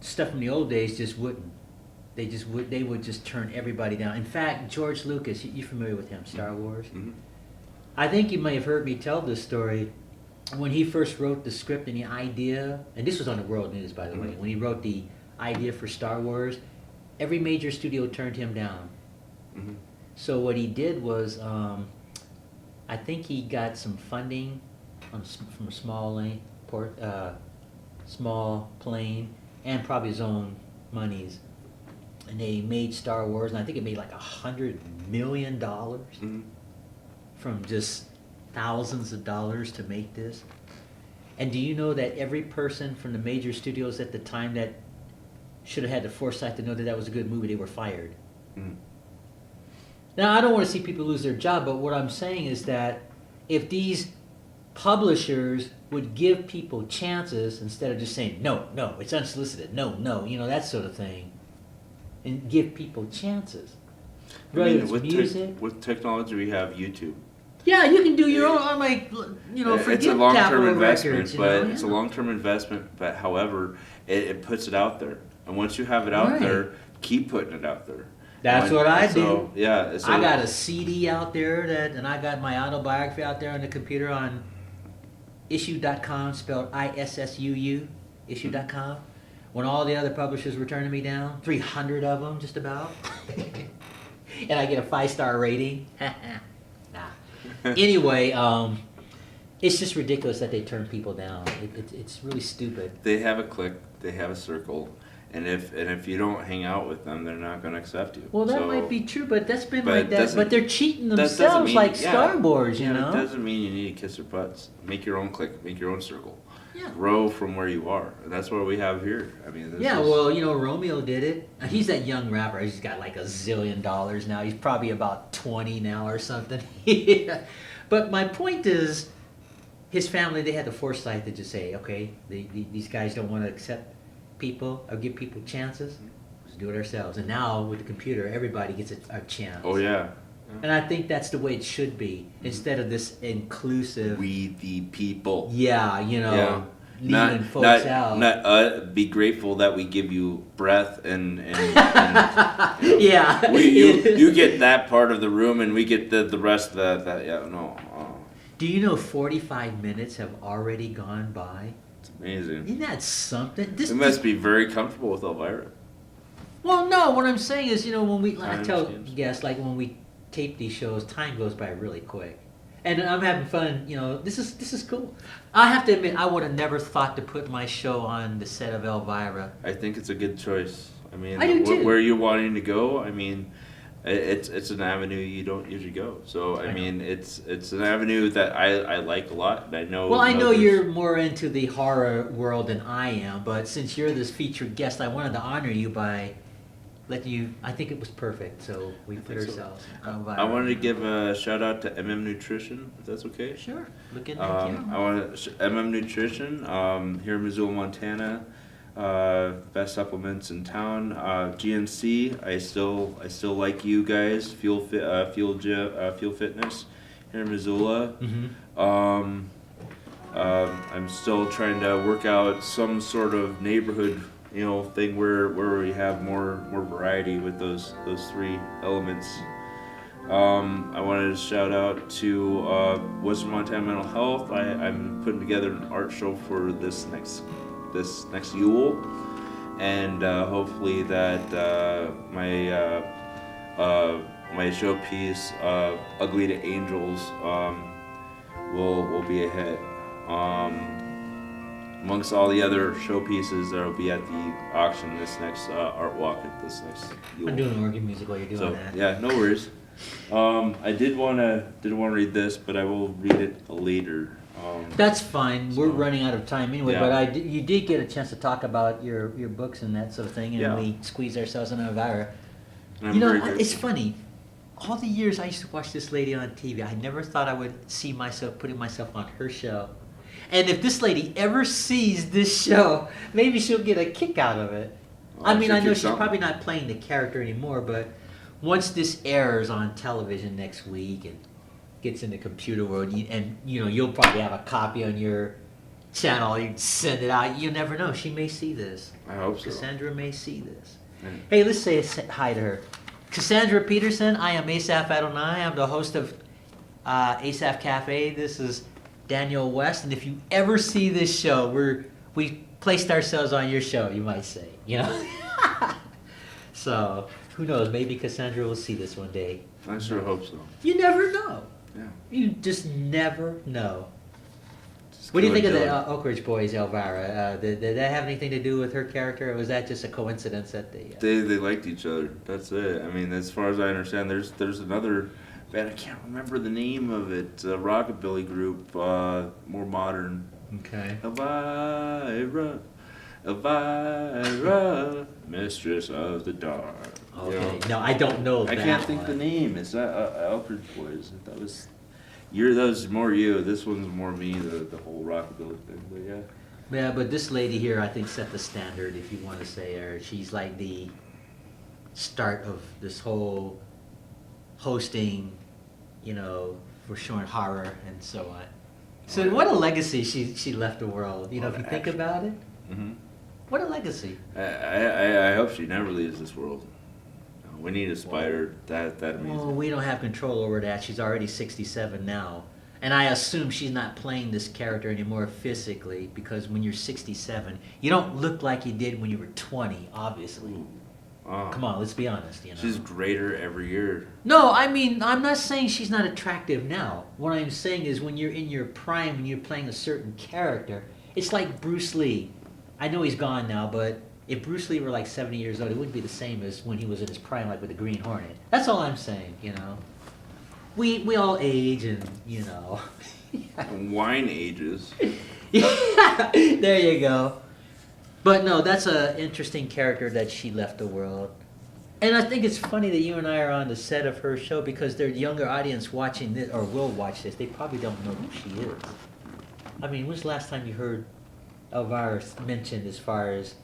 stuff from the old days just wouldn't. They would just turn everybody down. In fact, George Lucas, you familiar with him, Star Wars? Mm-hmm. I think you may have heard me tell this story. When he first wrote the script and the idea, and this was on the World News, by the way, when he wrote the idea for Star Wars, every major studio turned him down. So what he did was, I think he got some funding from a small plane, and probably his own monies. And they made Star Wars, and I think it made like $100 million from just thousands of dollars to make this. And do you know that every person from the major studios at the time that should have had the foresight to know that was a good movie, they were fired? Now, I don't want to see people lose their job, but what I'm saying is that if these publishers would give people chances instead of just saying, no, it's unsolicited, no, that sort of thing, and give people chances. With technology, we have YouTube. Yeah, you can do your own. I'm like, it's a long-term investment, it's a long-term investment. But however, it puts it out there, and once you have it out there, keep putting it out there. That's what I do. So I got a CD out there and I got my autobiography out there on the computer on issue.com, spelled ISSUU, issue.com. When all the other publishers were turning me down, 300 of them just about, and I get a 5-star rating. Anyway, it's just ridiculous that they turn people down. It's really stupid. They have a clique, they have a circle. And if you don't hang out with them, they're not going to accept you. Well, that might be true, but that's been like that. But they're cheating themselves like Star Wars, you know? It doesn't mean you need to kiss their butts. Make your own clique, make your own circle. Grow from where you are. And that's what we have here. I mean, Romeo did it. He's that young rapper. He's got like $1 zillion now. He's probably about 20 now or something. But my point is, his family, they had the foresight to just say, okay, these guys don't want to accept people or give people chances. Let's do it ourselves. And now with the computer, everybody gets a chance. Oh yeah. And I think that's the way it should be, instead of this inclusive. We the people. Yeah, leaving folks out. Not be grateful that we give you breath and yeah. You get that part of the room and we get the rest of that. Yeah, no. Do you know 45 minutes have already gone by? It's amazing. Isn't that something? It must be very comfortable with Elvira. Well, no. What I'm saying is, when I tell guests, like when we tape these shows, time goes by really quick, and I'm having fun. This is cool. I have to admit, I would have never thought to put my show on the set of Elvira. I think it's a good choice. I mean, I do too. Where you're wanting to go, I mean, it's an avenue you don't usually go. So I mean, it's an avenue that I like a lot, and I know. Well, I know you're more into the horror world than I am, but since you're this featured guest, I wanted to honor you by letting you. I think it was perfect, so we put ourselves. I wanted to give a shout out to MM Nutrition, if that's okay. Sure. Look at that camera. I want to MM Nutrition here in Missoula, Montana. Best supplements in town. GNC. I still like you guys. Fuel Fitness here in Missoula. Mm-hmm. I'm still trying to work out some sort of neighborhood thing where we have more variety with those three elements. I wanted to shout out to Western Montana Mental Health. I'm putting together an art show for this next Yule, and hopefully that my showpiece Ugly to Angels will be a hit. Amongst all the other showpieces that will be at the auction this next art walk at this next Yule. I'm doing organ music while you're doing that. Yeah, no worries. I didn't want to read this, but I will read it later. That's fine. We're running out of time anyway. Yeah. But you did get a chance to talk about your books and that sort of thing, and we squeezed ourselves in Elvira. It's funny. All the years I used to watch this lady on TV, I never thought I would see myself putting myself on her show. And if this lady ever sees this show, maybe she'll get a kick out of it. I mean, I know she's probably not playing the character anymore, but once this airs on television next week and gets in the computer world, you'll probably have a copy on your channel. You send it out. You never know. She may see this. I hope so. Cassandra may see this. Hey, let's say hi to her. Cassandra Peterson. I am Asaph Adonai. I'm the host of Asaph Cafe. This is Daniel West, and if you ever see this show, we placed ourselves on your show, you might say, So who knows? Maybe Cassandra will see this one day. I sure hope so. You never know. Yeah. You just never know. What do you think of the Oak Ridge Boys, Elvira? Did that have anything to do with her character, or was that just a coincidence that they liked each other? That's it. I mean, as far as I understand, there's another band. I can't remember the name of it. A rockabilly group, more modern. Okay. Elvira, mistress of the dark. Okay. No, I don't know. I can't think the name. Is that Oak Ridge Boys? That was more you. This one's more me. The whole rockabilly thing. But yeah. Yeah, but this lady here, I think, set the standard. If you want to say her, she's like the start of this whole hosting, for showing horror and so on. So what a legacy she left the world. If you think about it. Mm-hmm. What a legacy. I hope she never leaves this world. We need a spider that amazing. Well, we don't have control over that. She's already 67 now. And I assume she's not playing this character anymore physically, because when you're 67, you don't look like you did when you were 20, obviously. Come on, let's be honest. She's greater every year. No, I mean, I'm not saying she's not attractive now. What I'm saying is when you're in your prime, when you're playing a certain character, it's like Bruce Lee. I know he's gone now, but if Bruce Lee were like 70 years old, it wouldn't be the same as when he was in his prime, like with the Green Hornet. That's all I'm saying, We all age and, Wine ages. Yeah, there you go. But no, that's an interesting character that she left the world. And I think it's funny that you and I are on the set of her show, because their younger audience watching this, or will watch this, they probably don't know who she is. I mean, when's the last time you heard Elvira mentioned as far as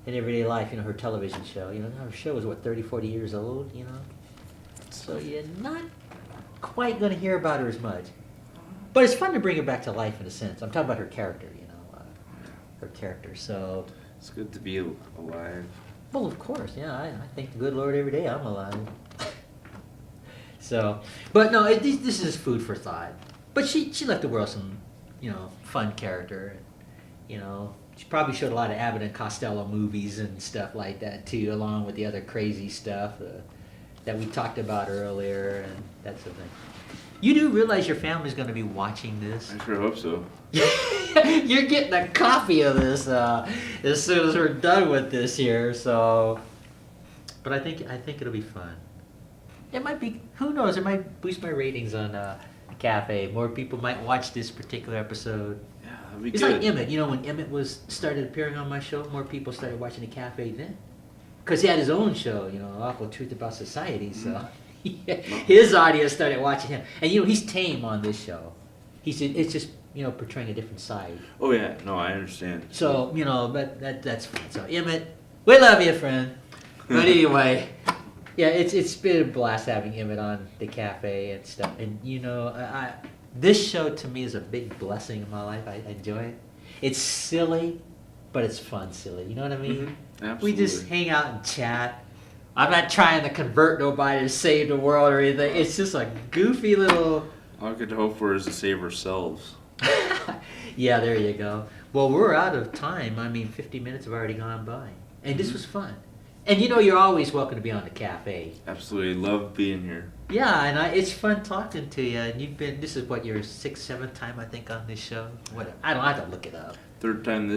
in everyday life, her television show? Her show was, 30, 40 years old, So you're not quite going to hear about her as much. But it's fun to bring her back to life in a sense. I'm talking about her character, her character. So it's good to be alive. Well, of course, yeah. I thank the good Lord every day I'm alive. So, but no, this is food for thought. But she left the world some, fun character. She probably showed a lot of Abbott and Costello movies and stuff like that too, along with the other crazy stuff that we talked about earlier and that sort of thing. You do realize your family's going to be watching this? I sure hope so. You're getting a copy of this as soon as we're done with this here. So, but I think it'll be fun. It might be. Who knows? It might boost my ratings on the cafe. More people might watch this particular episode. Yeah, that'd be it's good. Like Emmett. When Emmett started appearing on my show, more people started watching the cafe then. Because he had his own show, Awful Truth About Society. So his audience started watching him. And he's tame on this show. It's just portraying a different side. Oh yeah, no, I understand. So but that's fine. So Emmett, we love you, friend. But anyway, yeah, it's been a blast having Emmett on the cafe and stuff. And this show to me is a big blessing in my life. I enjoy it. It's silly, but it's fun silly. You know what I mean? Mm-hmm. Absolutely. We just hang out and chat. I'm not trying to convert nobody to save the world or anything. It's just a goofy little. All I could hope for is to save ourselves. Yeah, there you go. Well, we're out of time. 50 minutes have already gone by. And this was fun. And you're always welcome to be on the cafe. Absolutely. Love being here. Yeah, and it's fun talking to you. And this is what, your 6th, 7th time, I think, on this show? Whatever. I don't have to look it up. 3rd time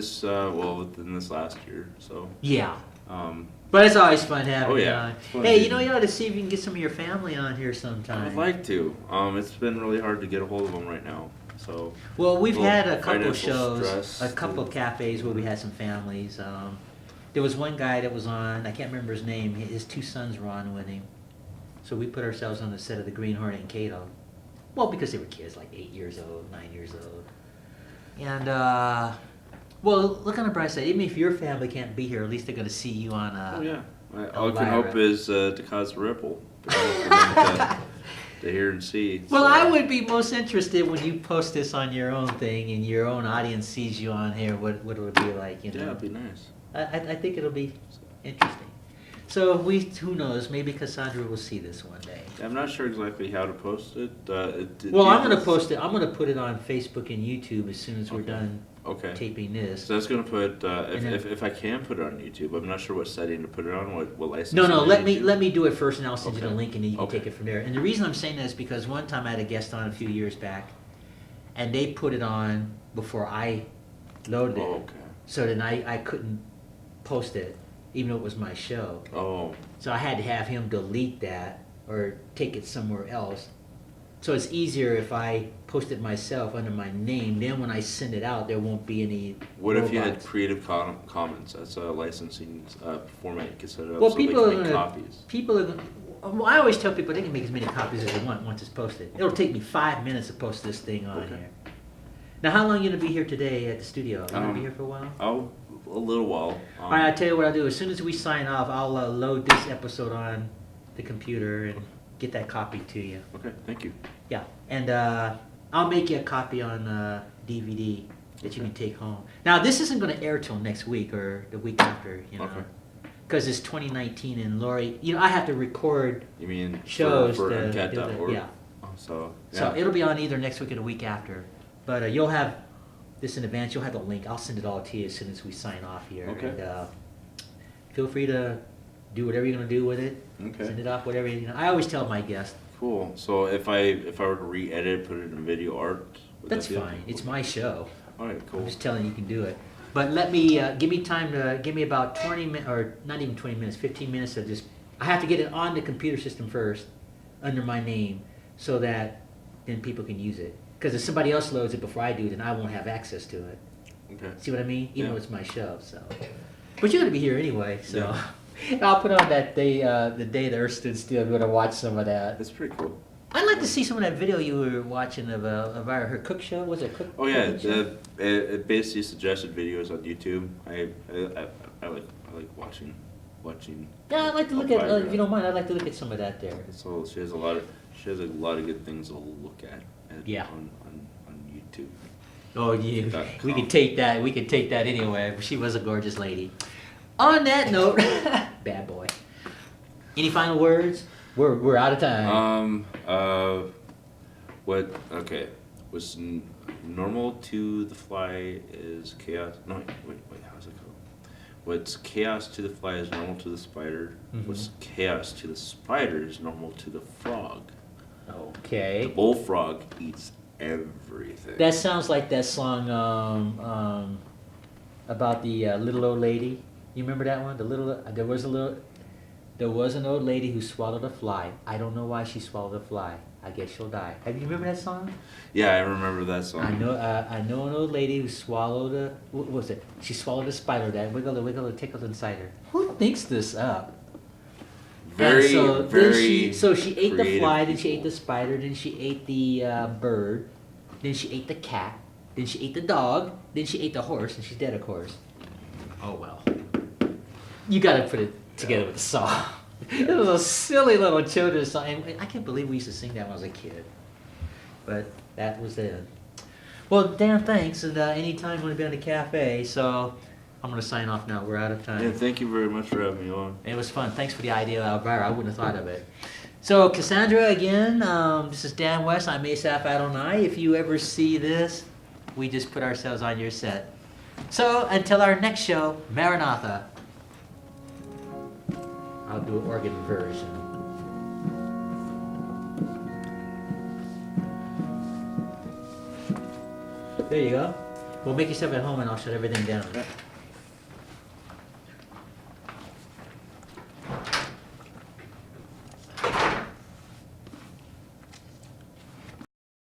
within this last year, so. Yeah. But it's always fun having you on. Hey, you ought to see if you can get some of your family on here sometime. I'd like to. It's been really hard to get a hold of them right now. So. Well, we've had a couple shows, a couple cafes where we had some families. There was one guy that was on, I can't remember his name, his 2 sons were on with him. So we put ourselves on the set of the Green Hornet and Cato. Well, because they were kids, like 8 years old, 9 years old. And, well, look on the bright side. Even if your family can't be here, at least they're going to see you on Oh, yeah. All I can hope is to cause a ripple. To hear and see. Well, so. I would be most interested when you post this on your own thing and your own audience sees you on here, what it would be like, Yeah, it'd be nice. I think it'll be interesting. So who knows? Maybe Cassandra will see this one day. I'm not sure exactly how to post it. Well, I'm going to post it. I'm going to put it on Facebook and YouTube as soon as we're done taping this. So I was going to put if I can put it on YouTube. I'm not sure what setting to put it on. What license? No. Let me do it first, and I'll send you the link, and then you can take it from there. And the reason I'm saying that is because one time I had a guest on a few years back, and they put it on before I loaded it. Okay. So then I couldn't post it, even though it was my show. Oh. So I had to have him delete that or take it somewhere else. So it's easier if I post it myself under my name. Then when I send it out, there won't be any. What if you had Creative Commons? That's a licensing format you can set it up. Well, so people they can make copies. People are. Well, I always tell people they can make as many copies as they want once it's posted. It'll take me 5 minutes to post this thing on here. Now, how long are you going to be here today at the studio? Are you going to be here for a while? A little while. All right, I'll tell you what I'll do. As soon as we sign off, I'll load this episode on the computer and get that copy to you. Okay, thank you. Yeah, and I'll make you a copy on DVD that you can take home. Now, this isn't going to air till next week or the week after, because it's 2019, and Lori, I have to record. You mean shows for to MCAT.org? Yeah. So it'll be on either next week or the week after, but you'll have this in advance. You'll have the link. I'll send it all to you as soon as we sign off here. Okay. And feel free to do whatever you're going to do with it. Okay. Send it off, whatever. I always tell my guests. Cool. So if I were to re-edit, put it in video art, that's fine. It's my show. All right, cool. I'm just telling you can do it. But let me give me about 20 minutes, or not even 20 minutes, 15 minutes of just. I have to get it on the computer system first, under my name, so that then people can use it. Because if somebody else loads it before I do, then I won't have access to it. Okay. See what I mean? Even though it's my show, so. But you're gonna be here anyway, so. Yeah. I'll put on that day, the day the Earth stood still. I'm gonna watch some of that. That's pretty cool. I'd like to see some of that video you were watching of her cook show. Was it cook? Oh yeah, it basically suggested videos on YouTube. I like watching watching. Yeah, I'd like to look at. If you don't mind, I'd like to look at some of that there. So she has a lot of good things to look at. Yeah. On YouTube. Oh, yeah. We could take that. We could take that anyway. She was a gorgeous lady. On that note, bad boy. Any final words? We're out of time. What? Okay. What's normal to the fly is chaos. No, wait. How's it go? What's chaos to the fly is normal to the spider. Mm-hmm. What's chaos to the spider is normal to the frog. Okay. The bullfrog eats everything. That sounds like that song about the little old lady. You remember that one? There was an old lady who swallowed a fly. I don't know why she swallowed a fly. I guess she'll die. You remember that song? Yeah, I remember that song. I know an old lady who swallowed what was it? She swallowed a spider that wiggled and tickled inside her. Who thinks this up? Very So she ate the fly, then she ate the spider, then she ate the bird, then she ate the cat, then she ate the dog, then she ate the horse, and she's dead, of course. Oh well. You gotta put it together with a song. It was a silly little children's song. And I can't believe we used to sing that when I was a kid. But that was it. Well, Dan, thanks. And anytime you want to be on the cafe, so I'm going to sign off now. We're out of time. Yeah, thank you very much for having me on. It was fun. Thanks for the idea, Elvira. I wouldn't have thought of it. So, Cassandra, again, this is Dan West. I'm Asaph Adonai. If you ever see this, we just put ourselves on your set. So, until our next show, Maranatha. I'll do an organ version. There you go. Well, make yourself at home and I'll shut everything down.